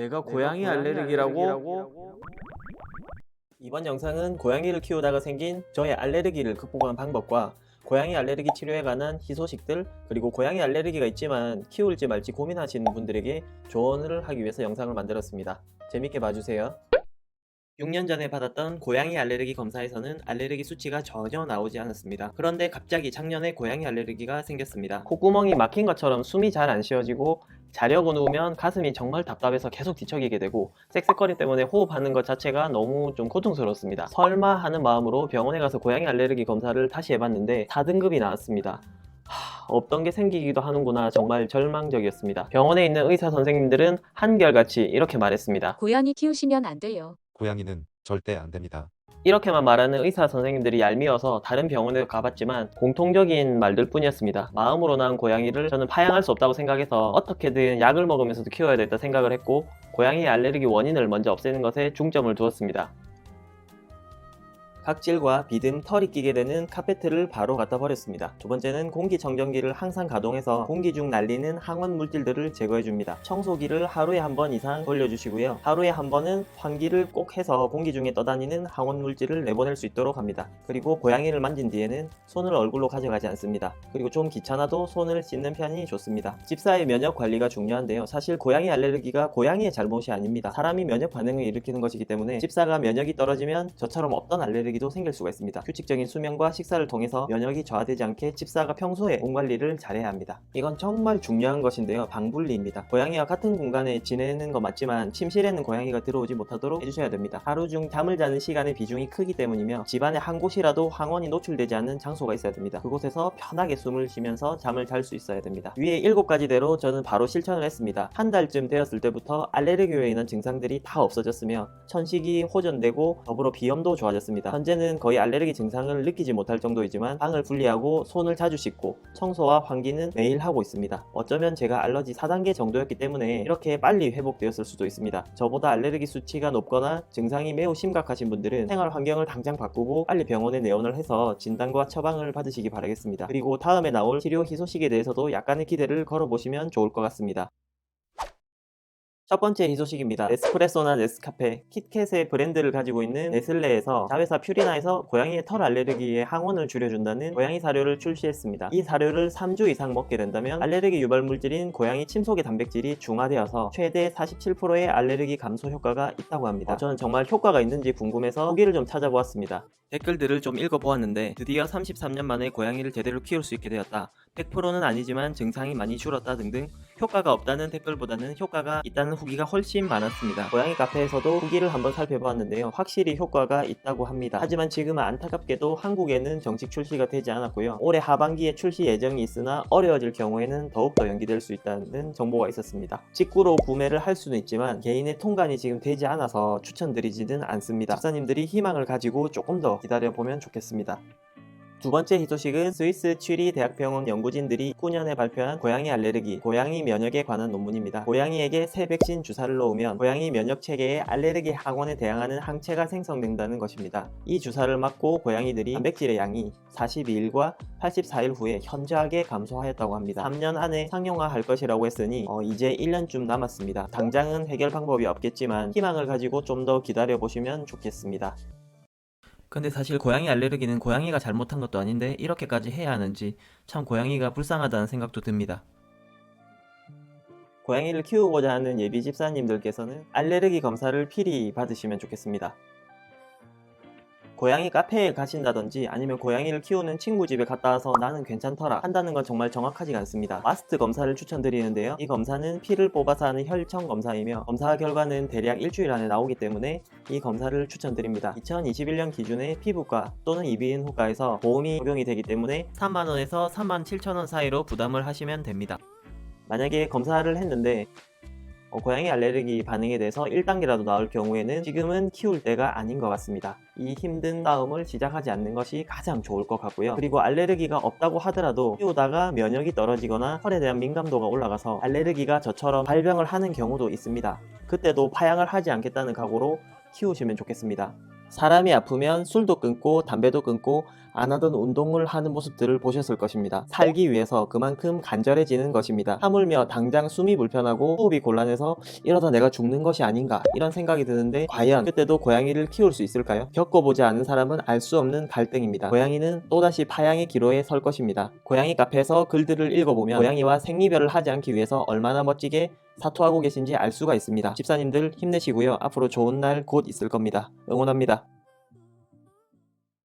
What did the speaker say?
내가 고양이 알레르기라고? 이번 영상은 고양이를 키우다가 생긴 저의 알레르기를 극복하는 방법과 고양이 알레르기 치료에 관한 희소식들, 그리고 고양이 알레르기가 있지만 키울지 말지 고민하시는 분들에게 조언을 하기 위해서 영상을 만들었습니다. 재밌게 봐주세요. 6년 전에 받았던 고양이 알레르기 검사에서는 알레르기 수치가 전혀 나오지 않았습니다. 그런데 갑자기 작년에 고양이 알레르기가 생겼습니다. 콧구멍이 막힌 것처럼 숨이 잘 안 쉬어지고, 자려고 누우면 가슴이 정말 답답해서 계속 뒤척이게 되고, 쌕쌕거림 때문에 호흡하는 것 자체가 너무 좀 고통스럽습니다. 설마 하는 마음으로 병원에 가서 고양이 알레르기 검사를 다시 해봤는데 4등급이 나왔습니다. 없던 게 생기기도 하는구나. 정말 절망적이었습니다. 병원에 있는 의사 선생님들은 한결같이 이렇게 말했습니다. 고양이 키우시면 안 돼요. 고양이는 절대 안 됩니다. 이렇게만 말하는 의사 선생님들이 얄미워서 다른 병원에 가봤지만 공통적인 말들 뿐이었습니다. 마음으로 낳은 고양이를 저는 파양할 수 없다고 생각해서 어떻게든 약을 먹으면서도 키워야 되겠다 생각을 했고, 고양이 알레르기 원인을 먼저 없애는 것에 중점을 두었습니다. 각질과 비듬, 털이 끼게 되는 카페트를 바로 갖다 버렸습니다. 두 번째는 공기청정기를 항상 가동해서 공기 중 날리는 항원 물질들을 제거해줍니다. 청소기를 하루에 한 번 이상 돌려주시고요. 하루에 한 번은 환기를 꼭 해서 공기 중에 떠다니는 항원 물질을 내보낼 수 있도록 합니다. 그리고 고양이를 만진 뒤에는 손을 얼굴로 가져가지 않습니다. 그리고 좀 귀찮아도 손을 씻는 편이 좋습니다. 집사의 면역 관리가 중요한데요. 사실 고양이 알레르기가 고양이의 잘못이 아닙니다. 사람이 면역 반응을 일으키는 것이기 때문에 집사가 면역이 떨어지면 저처럼 없던 알레르기도 생길 수가 있습니다. 규칙적인 수면과 식사를 통해서 면역이 저하되지 않게 집사가 평소에 몸 관리를 잘해야 합니다. 이건 정말 중요한 것인데요. 방분리입니다. 고양이와 같은 공간에 지내는 거 맞지만 침실에는 고양이가 들어오지 못하도록 해주셔야 됩니다. 하루 중 잠을 자는 시간의 비중이 크기 때문이며 집안의 한 곳이라도 항원이 노출되지 않는 장소가 있어야 됩니다. 그곳에서 편하게 숨을 쉬면서 잠을 잘 수 있어야 됩니다. 위에 7가지대로 저는 바로 실천을 했습니다. 한 달쯤 되었을 때부터 알레르기로 인한 증상들이 다 없어졌으며 천식이 호전되고 더불어 비염도 좋아졌습니다. 현재는 거의 알레르기 증상을 느끼지 못할 정도이지만 방을 분리하고 손을 자주 씻고 청소와 환기는 매일 하고 있습니다. 어쩌면 제가 알러지 4단계 정도였기 때문에 이렇게 빨리 회복되었을 수도 있습니다. 저보다 알레르기 수치가 높거나 증상이 매우 심각하신 분들은 생활 환경을 당장 바꾸고 빨리 병원에 내원을 해서 진단과 처방을 받으시기 바라겠습니다. 그리고 다음에 나올 치료 희소식에 대해서도 약간의 기대를 걸어보시면 좋을 것 같습니다. 첫 번째 희소식입니다. 네스프레소나 네스카페, 킷캣의 브랜드를 가지고 있는 네슬레에서 자회사 퓨리나에서 고양이의 털 알레르기의 항원을 줄여준다는 고양이 사료를 출시했습니다. 이 사료를 3주 이상 먹게 된다면 알레르기 유발 물질인 고양이 침속의 단백질이 중화되어서 최대 47%의 알레르기 감소 효과가 있다고 합니다. 저는 정말 효과가 있는지 궁금해서 후기를 좀 찾아보았습니다. 댓글들을 좀 읽어보았는데 드디어 33년 만에 고양이를 제대로 키울 수 있게 되었다. 100%는 아니지만 증상이 많이 줄었다 등등 효과가 없다는 댓글보다는 효과가 있다는 후기가 훨씬 많았습니다. 고양이 카페에서도 후기를 한번 살펴보았는데요. 확실히 효과가 있다고 합니다. 하지만 지금은 안타깝게도 한국에는 정식 출시가 되지 않았고요. 올해 하반기에 출시 예정이 있으나 어려워질 경우에는 더욱더 연기될 수 있다는 정보가 있었습니다. 직구로 구매를 할 수는 있지만 개인의 통관이 지금 되지 않아서 추천드리지는 않습니다. 집사님들이 희망을 가지고 조금 더 기다려보면 좋겠습니다. 두 번째 희소식은 스위스 취리 대학병원 연구진들이 19년에 발표한 고양이 알레르기, 고양이 면역에 관한 논문입니다. 고양이에게 새 백신 주사를 놓으면 고양이 면역 체계에 알레르기 항원에 대항하는 항체가 생성된다는 것입니다. 이 주사를 맞고 고양이들이 단백질의 양이 42일과 84일 후에 현저하게 감소하였다고 합니다. 3년 안에 상용화할 것이라고 했으니 이제 1년쯤 남았습니다. 당장은 해결 방법이 없겠지만 희망을 가지고 좀 더 기다려보시면 좋겠습니다. 근데 사실 고양이 알레르기는 고양이가 잘못한 것도 아닌데 이렇게까지 해야 하는지 참 고양이가 불쌍하다는 생각도 듭니다. 고양이를 키우고자 하는 예비 집사님들께서는 알레르기 검사를 필히 받으시면 좋겠습니다. 고양이 카페에 가신다든지 아니면 고양이를 키우는 친구 집에 갔다 와서 나는 괜찮더라 한다는 건 정말 정확하지가 않습니다. 마스트 검사를 추천드리는데요. 이 검사는 피를 뽑아서 하는 혈청 검사이며 검사 결과는 대략 일주일 안에 나오기 때문에 이 검사를 추천드립니다. 2021년 기준에 피부과 또는 이비인후과에서 보험이 적용이 되기 때문에 3만원에서 37,000원 사이로 부담을 하시면 됩니다. 만약에 검사를 했는데 고양이 알레르기 반응에 대해서 1단계라도 나올 경우에는 지금은 키울 때가 아닌 것 같습니다. 이 힘든 싸움을 시작하지 않는 것이 가장 좋을 것 같고요. 그리고 알레르기가 없다고 하더라도 키우다가 면역이 떨어지거나 털에 대한 민감도가 올라가서 알레르기가 저처럼 발병을 하는 경우도 있습니다. 그때도 파양을 하지 않겠다는 각오로 키우시면 좋겠습니다. 사람이 아프면 술도 끊고 담배도 끊고 안 하던 운동을 하는 모습들을 보셨을 것입니다. 살기 위해서 그만큼 간절해지는 것입니다. 하물며 당장 숨이 불편하고 호흡이 곤란해서 이러다 내가 죽는 것이 아닌가 이런 생각이 드는데 과연 그때도 고양이를 키울 수 있을까요? 겪어보지 않은 사람은 알 수 없는 갈등입니다. 고양이는 또다시 파양의 기로에 설 것입니다. 고양이 카페에서 글들을 읽어보면 고양이와 생리별을 하지 않기 위해서 얼마나 멋지게 사투하고 계신지 알 수가 있습니다. 집사님들 힘내시고요. 앞으로 좋은 날 곧 있을 겁니다. 응원합니다.